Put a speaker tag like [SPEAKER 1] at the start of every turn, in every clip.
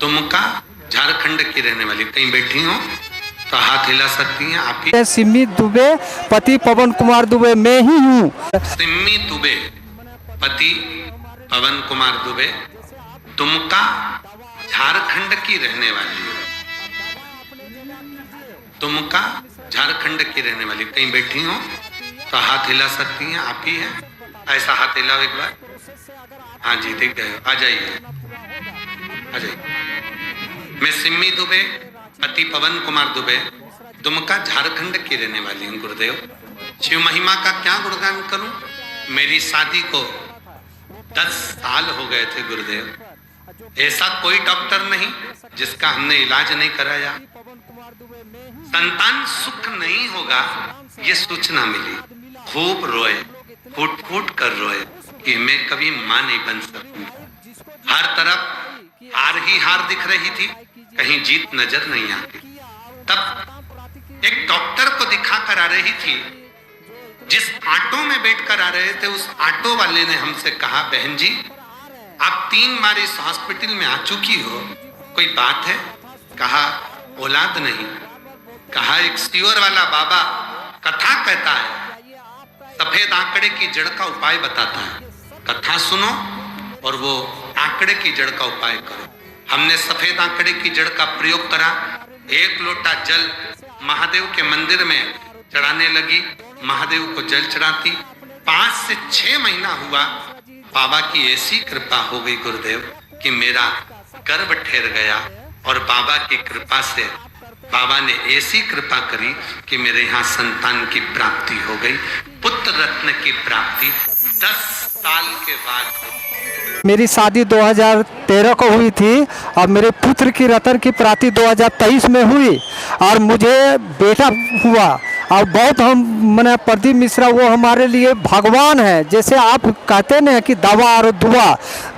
[SPEAKER 1] दुमका झारखंड की रहने वाली, कहीं बैठी हो तो हाथ हिला सकती हैं आप ही।
[SPEAKER 2] सिमी दुबे पति पवन कुमार दुबे मैं ही हूँ।
[SPEAKER 1] सिमी दुबे पति पवन कुमार दुबे दुमका झारखंड की रहने वाली है। दुमका झारखंड की रहने वाली, कहीं बैठी हो तो हाथ हिला सकती हैं आप ही हैं। ऐसा हाथ हिलाओ एक बार। हाँ जी, देख गए, आ जाइए आ जाइए। मैं सिमी दुबे पति पवन कुमार दुबे दुमका झारखंड की रहने वाली हूँ गुरुदेव। शिव महिमा का क्या गुणगान करूं। मेरी शादी को 10 साल हो गए थे गुरुदेव। ऐसा कोई डॉक्टर नहीं जिसका हमने इलाज नहीं कराया। संतान सुख नहीं होगा ये सूचना मिली, खूब रोए, फूट फूट कर रोए कि मैं कभी मां नहीं बन सकूंगा। हर तरफ हार ही हार दिख रही थी, कहीं जीत नजर नहीं आती। तब एक डॉक्टर को दिखा कर आ रही थी, जिस ऑटो में बैठकर आ रहे थे उस ऑटो वाले ने हमसे कहा, बहन जी आप 3 बार इस हॉस्पिटल में आ चुकी हो, कोई बात है? कहा औलाद नहीं। कहा एक सियोर वाला बाबा कथा कहता है, सफेद आंकड़े की जड़ का उपाय बताता है, कथा सुनो और वो आंकड़े की जड़ का उपाय करो। हमने सफेद आंकड़े की जड़ का प्रयोग करा। 1 लोटा जल महादेव के मंदिर में चढ़ाने लगी, महादेव को जल चढ़ाती। 5 से 6 महीना हुआ, बाबा की ऐसी कृपा हो गई गुरुदेव कि मेरा गर्भ ठहर गया। और बाबा की कृपा से बाबा ने ऐसी कृपा करी कि मेरे यहाँ संतान की प्राप्ति हो गई, पुत्र रत्न की प्राप्ति 10 साल के बाद।
[SPEAKER 2] मेरी शादी 2013 को हुई थी और मेरे पुत्र की रत्न की प्राप्ति 2023 में हुई और मुझे बेटा हुआ। और बहुत हम मैंने प्रदीप मिश्रा वो हमारे लिए भगवान है। जैसे आप कहते ना कि दवा और दुआ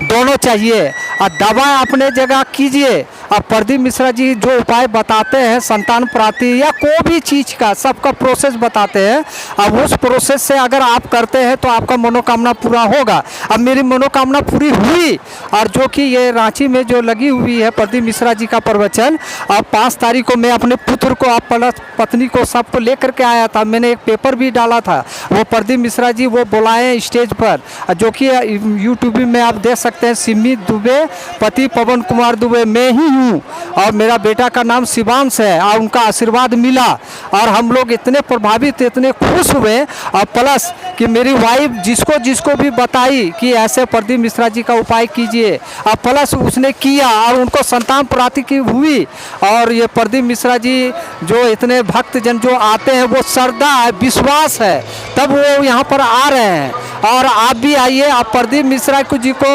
[SPEAKER 2] दोनों चाहिए, और दवा अपने जगह कीजिए और प्रदीप मिश्रा जी जो उपाय बताते हैं संतान प्राप्ति या कोई भी चीज़ का सबका प्रोसेस बताते हैं। अब उस प्रोसेस से अगर आप करते हैं तो आपका मनोकामना पूरा होगा। अब मेरी मनोकामना पूरी हुई, और जो कि ये रांची में जो लगी हुई है प्रदीप मिश्रा जी का प्रवचन, अब 5 तारीख को मैं अपने पुत्र को आप प्लस पत्नी को सबको लेकर के आया था। मैंने एक पेपर भी डाला था, वो प्रदीप मिश्रा जी वो बुलाए स्टेज पर, जो कि यूट्यूब में आप देख सकते हैं। सिमी दुबे पति पवन कुमार दुबे मैं ही हूँ और मेरा बेटा का नाम शिवांश है, और उनका आशीर्वाद मिला और हम लोग इतने प्रभावित इतने खुश हुए। और प्लस कि मेरी वाइफ जिसको जिसको भी बताई कि ऐसे प्रदीप मिश्रा जी का उपाय कीजिए, और प्लस उसने किया और उनको संतान प्राप्ति की हुई। और ये प्रदीप मिश्रा जी जो इतने भक्तजन जो आते हैं वो श्रद्धा है, विश्वास है, तब वो यहाँ पर आ रहे हैं। और आप भी आइए, आप प्रदीप मिश्रा जी को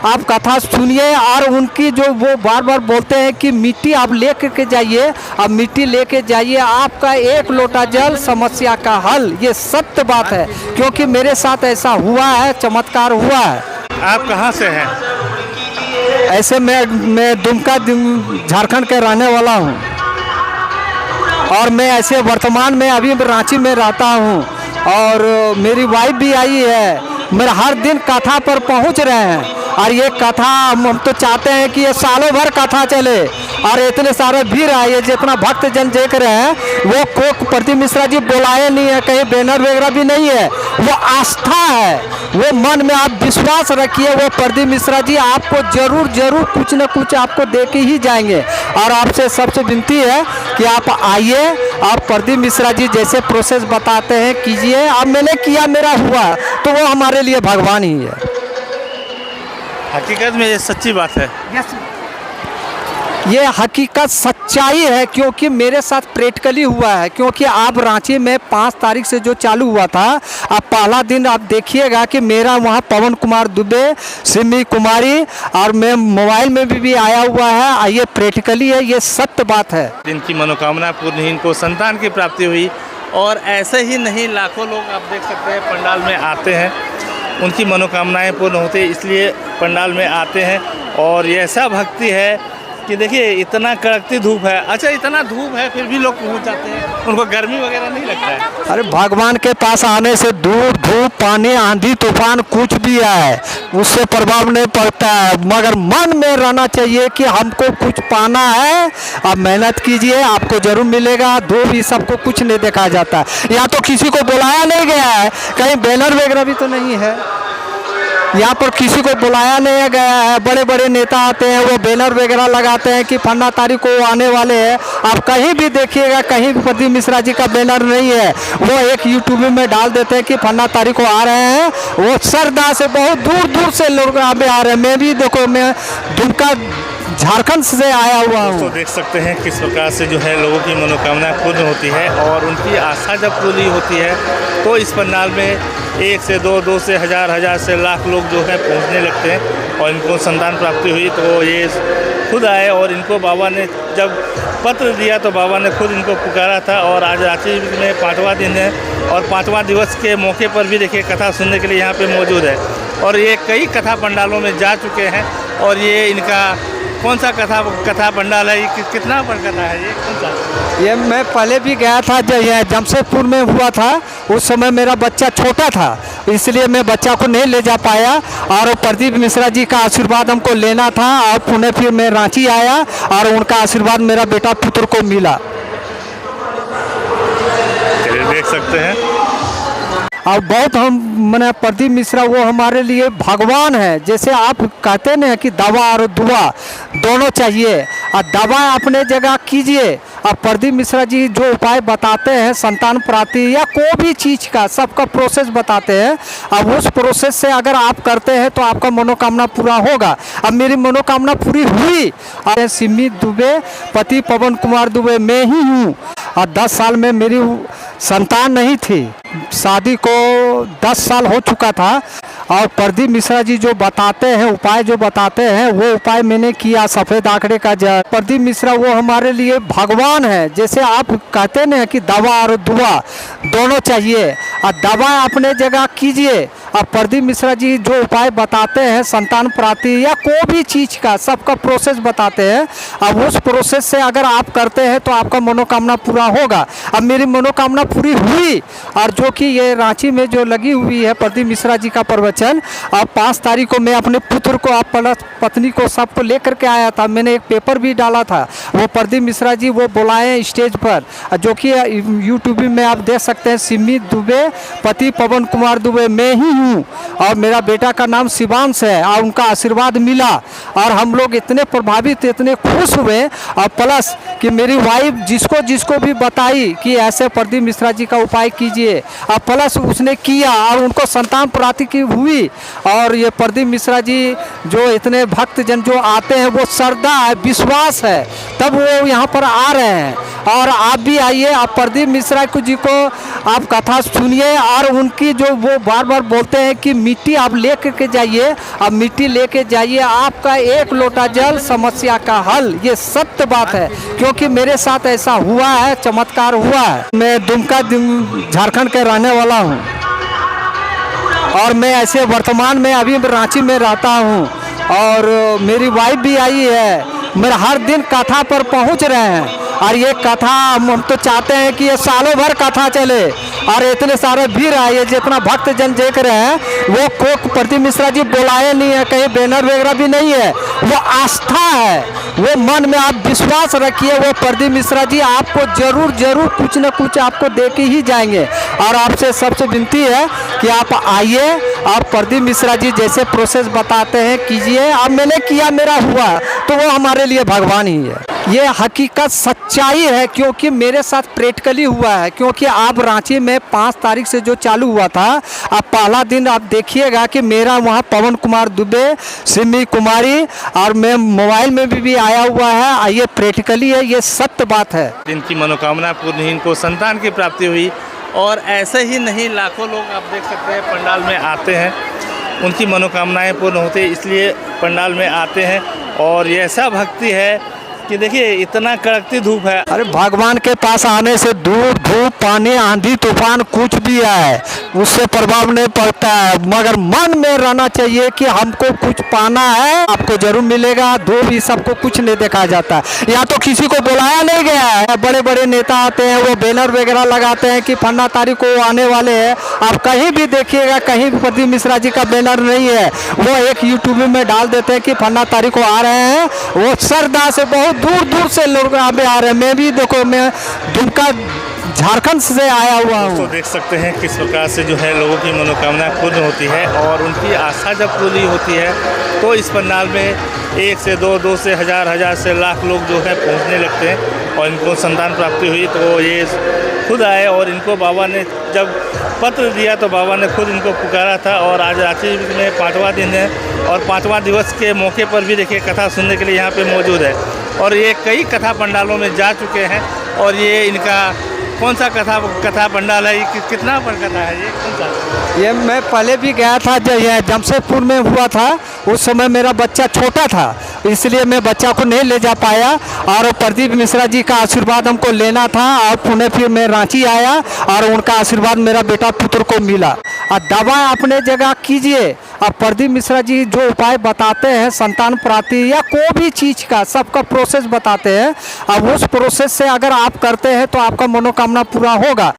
[SPEAKER 2] आप कथा सुनिए। और उनकी जो वो बार बार बोलते हैं कि मिट्टी आप ले करके जाइए, अब मिट्टी लेके जाइए, आपका 1 लोटा जल समस्या का हल। ये सत्य बात है, क्योंकि मेरे साथ ऐसा हुआ है, चमत्कार हुआ है।
[SPEAKER 3] आप कहाँ से हैं?
[SPEAKER 2] ऐसे मैं दुमका झारखंड के रहने वाला हूँ, और मैं ऐसे वर्तमान में अभी रांची में रहता हूँ। और मेरी वाइफ भी आई है, मेरा हर दिन कथा पर पहुँच रहे हैं। और ये कथा हम तो चाहते हैं कि ये सालों भर कथा चले, और इतने सारे भीड़ है, ये जितना भक्त जन देख रहे हैं वो को प्रदीप मिश्रा जी बुलाए नहीं है, कहीं बैनर वगैरह भी नहीं है, वो आस्था है, वो मन में आप विश्वास रखिए। वो प्रदीप मिश्रा जी आपको जरूर जरूर कुछ न कुछ आपको दे के ही जाएंगे। और आपसे सबसे विनती है कि आप आइए और प्रदीप मिश्रा जी जैसे प्रोसेस बताते हैं कीजिए। अब मैंने किया, मेरा हुआ, तो वो हमारे लिए भगवान ही है।
[SPEAKER 3] हकीकत में ये सच्ची बात है।
[SPEAKER 2] ये हकीकत सच्चाई है, क्योंकि मेरे साथ प्रैक्टिकली हुआ है। क्योंकि आप रांची में 5 तारीख से जो चालू हुआ था, अब पहला दिन आप देखिएगा कि मेरा वहाँ पवन कुमार दुबे, सिमी कुमारी, और मैं मोबाइल में भी आया हुआ है। ये प्रैक्टिकली है, ये सत्य बात है।
[SPEAKER 3] जिनकी मनोकामना पूर्ण हुई, इनको संतान की प्राप्ति हुई। और ऐसे ही नहीं लाखों लोग आप देख सकते हैं पंडाल में आते हैं, उनकी मनोकामनाएं पूर्ण होती है, इसलिए पंडाल में आते हैं। और ये ऐसा भक्ति है कि देखिए इतना कड़कती धूप है। अच्छा, इतना धूप है फिर भी लोग पहुंच जाते हैं, उनको गर्मी वगैरह नहीं लगता है?
[SPEAKER 2] अरे भगवान के पास आने से दूर धूप पानी आंधी तूफान कुछ भी आए उससे प्रभाव नहीं पड़ता है, मगर मन में रहना चाहिए कि हमको कुछ पाना है। आप मेहनत कीजिए, आपको जरूर मिलेगा। धूप ये सबको कुछ नहीं देखा जाता। यहाँ तो किसी को बुलाया नहीं गया है, कहीं बैनर वगैरह भी तो नहीं है। यहाँ पर किसी को बुलाया नहीं गया है। बड़े बड़े नेता आते हैं, वो बैनर वगैरह लगाते हैं कि फन्ना तारीख को आने वाले हैं। आप कहीं भी देखिएगा, कहीं भी प्रदीप मिश्रा जी का बैनर नहीं है। वो एक यूट्यूब में डाल देते हैं कि फन्ना तारीख को आ रहे हैं। वो सरदा से बहुत दूर दूर से लोग यहाँ पे आ रहे हैं। मैं भी देखो, मैं दुमका झारखंड से आया हुआ हूँ।
[SPEAKER 3] तो देख सकते हैं किस प्रकार से जो है लोगों की मनोकामना पूर्ण होती है, और उनकी आस्था जब पूरी होती है तो इस पंडाल में 1 से 2, 2 से 1000, 1000 से लाख लोग जो है पहुंचने लगते हैं। और इनको संतान प्राप्ति हुई तो ये खुद आए, और इनको बाबा ने जब पत्र दिया तो बाबा ने खुद इनको पुकारा था। और आज रांची में 5वां दिन है, और 5वां दिवस के मौके पर भी देखिए कथा सुनने के लिए यहाँ पे मौजूद है। और ये कई कथा पंडालों में जा चुके हैं, और ये इनका कौन सा कथा पंडाल है? ये कितना पर कथा है? ये कौन सा?
[SPEAKER 2] ये मैं पहले भी गया था, जब यह जमशेदपुर में हुआ था। उस समय मेरा बच्चा छोटा था, इसलिए मैं बच्चा को नहीं ले जा पाया। और प्रदीप मिश्रा जी का आशीर्वाद हमको लेना था, और पुणे फिर मैं रांची आया, और उनका आशीर्वाद मेरा बेटा पुत्र को मिला।
[SPEAKER 3] चलिए देख सकते हैं।
[SPEAKER 2] और बहुत हम मैंने प्रदीप मिश्रा वो हमारे लिए भगवान है। जैसे आप कहते ना कि दवा और दुआ दोनों चाहिए, और दवा अपने जगह कीजिए, और प्रदीप मिश्रा जी जो उपाय बताते हैं संतान प्राप्ति या कोई भी चीज़ का, सबका प्रोसेस बताते हैं। अब उस प्रोसेस से अगर आप करते हैं तो आपका मनोकामना पूरा होगा। अब मेरी मनोकामना पूरी हुई। और सिमी दुबे, पति पवन कुमार दुबे मैं ही हूँ, और 10 साल में मेरी संतान नहीं थी। शादी को 10 साल हो चुका था, और प्रदीप मिश्रा जी जो बताते हैं उपाय, जो बताते हैं वो उपाय मैंने किया। सफ़ेद आंकड़े का जल, प्रदीप मिश्रा वो हमारे लिए भगवान है। जैसे आप कहते ना कि दवा और दुआ दोनों चाहिए, और दवा अपने जगह कीजिए, और प्रदीप मिश्रा जी जो उपाय बताते हैं संतान प्राप्ति या कोई भी चीज़ का, सबका प्रोसेस बताते हैं। अब उस प्रोसेस से अगर आप करते हैं तो आपका मनोकामना पूरा होगा। अब मेरी मनोकामना पूरी हुई। और जो कि ये रांची में जो लगी हुई है प्रदीप मिश्रा जी का प्रवचन, अब 5 तारीख को मैं अपने पुत्र को, आप पत्नी को, सबको लेकर के आया था। मैंने एक पेपर भी डाला था। वो प्रदीप मिश्रा जी वो बुलाए स्टेज पर, जो कि यूट्यूब में आप देख सकते हैं। सिमी दुबे, पति पवन कुमार दुबे मैं ही हूँ, और मेरा बेटा का नाम शिवांश है, और उनका आशीर्वाद मिला। और हम लोग इतने प्रभावित, इतने खुश हुए। और प्लस कि मेरी वाइफ जिसको जिसको भी बताई कि ऐसे प्रदीप मिश्रा जी का उपाय कीजिए, और प्लस उसने किया, और उनको संतान प्राप्ति की हुई। और ये प्रदीप मिश्रा जी जो इतने भक्तजन जो आते हैं, वो श्रद्धा है, विश्वास है, तब वो यहाँ पर आ रहे हैं। और आप भी आइए, आप प्रदीप मिश्रा जी को आप कथा सुनिए। और उनकी जो वो बार बार बोलते हैं कि मिट्टी आप ले के जाइए, अब मिट्टी लेके जाइए, आपका 1 लोटा जल समस्या का हल। ये सत्य बात है, क्योंकि मेरे साथ ऐसा हुआ है, चमत्कार हुआ है। मैं दुमका झारखंड के रहने वाला हूँ, और मैं ऐसे वर्तमान में अभी रांची में रहता हूँ। और मेरी वाइफ भी आई है। मेरा हर दिन कथा पर पहुँच रहे हैं, और ये कथा हम तो चाहते हैं कि ये सालों भर कथा चले। और इतने सारे भीड़ है, ये जितना भक्तजन देख रहे हैं, वो को प्रदीप मिश्रा जी बुलाए नहीं है, कहीं बैनर वगैरह भी नहीं है। वो आस्था है, वो मन में आप विश्वास रखिए। वो प्रदीप मिश्रा जी आपको जरूर जरूर कुछ न कुछ आपको दे के ही जाएंगे। और आपसे सबसे विनती है कि आप आइए, और प्रदीप मिश्रा जी जैसे प्रोसेस बताते हैं कीजिए। अब मैंने किया, मेरा हुआ, तो वो हमारे लिए भगवान ही है। ये हकीकत सच्चाई है, क्योंकि मेरे साथ प्रैक्टिकली हुआ है। क्योंकि आप रांची में 5 तारीख से जो चालू हुआ था, अब पहला दिन आप देखिएगा कि मेरा वहाँ पवन कुमार दुबे, सिमी कुमारी, और मैं मोबाइल में भी आया हुआ है। ये प्रैक्टिकली है, ये सत्य बात है।
[SPEAKER 3] जिनकी मनोकामना पूर्ण हुई, इनको संतान की प्राप्ति हुई। और ऐसे ही नहीं, लाखों लोग आप देख सकते हैं पंडाल में आते हैं, उनकी मनोकामनाएं पूर्ण होती है, इसलिए पंडाल में आते हैं। और ये ऐसा भक्ति है कि देखिए इतना कड़कती धूप है।
[SPEAKER 2] अरे भगवान के पास आने से दूर धूप पानी आंधी तूफान कुछ भी आए उससे प्रभाव नहीं पड़ता है, मगर मन में रहना चाहिए कि हमको कुछ पाना है, आपको जरूर मिलेगा। धूप ही सबको कुछ नहीं देखा जाता है। यहाँ तो किसी को बुलाया नहीं गया है। बड़े बड़े नेता आते हैं, वो बैनर वगैरह लगाते हैं कि फन्ना तारीख को आने वाले हैं। आप कहीं भी देखिएगा, कहीं भी प्रदीप मिश्रा जी का बैनर नहीं है। वो एक यूट्यूब में डाल देते हैं कि फन्ना तारीख को आ रहे हैं। वो सरदा से बहुत दूर दूर से लोग यहाँ पे आ रहे हैं। मैं भी देखो, मैं दुमका झारखंड से आया हुआ हूँ।
[SPEAKER 3] तो देख सकते हैं किस प्रकार से जो है लोगों की मनोकामना पूर्ण होती है और उनकी आस्था जब पूरी होती है तो इस पंडाल में 1 से 2 से हज़ार से लाख लोग जो है पहुंचने लगते हैं। और इनको संतान प्राप्ति हुई तो ये खुद आए और इनको बाबा ने जब पत्र दिया तो बाबा ने खुद इनको पुकारा था। और आज रांची में 5वां दिन है और 5वां दिवस के मौके पर भी देखिए कथा सुनने के लिए यहाँ पे मौजूद है। और ये कई कथा पंडालों में जा चुके हैं। और ये इनका कौन सा कथा पंडाल है, ये कितना पर कथा है, ये कौन सा?
[SPEAKER 2] ये मैं पहले भी गया था जब यह जमशेदपुर में हुआ था। उस समय मेरा बच्चा छोटा था, इसलिए मैं बच्चा को नहीं ले जा पाया। और प्रदीप मिश्रा जी का आशीर्वाद हमको लेना था और पुणे फिर मैं रांची आया और उनका आशीर्वाद मेरा बेटा पुत्र को मिला। और दवा अपने जगह कीजिए। अब प्रदीप मिश्रा जी जो उपाय बताते हैं संतान प्राप्ति या कोई भी चीज़ का, सबका प्रोसेस बताते हैं। अब उस प्रोसेस से अगर आप करते हैं तो आपका मनोकामना पूरा होगा।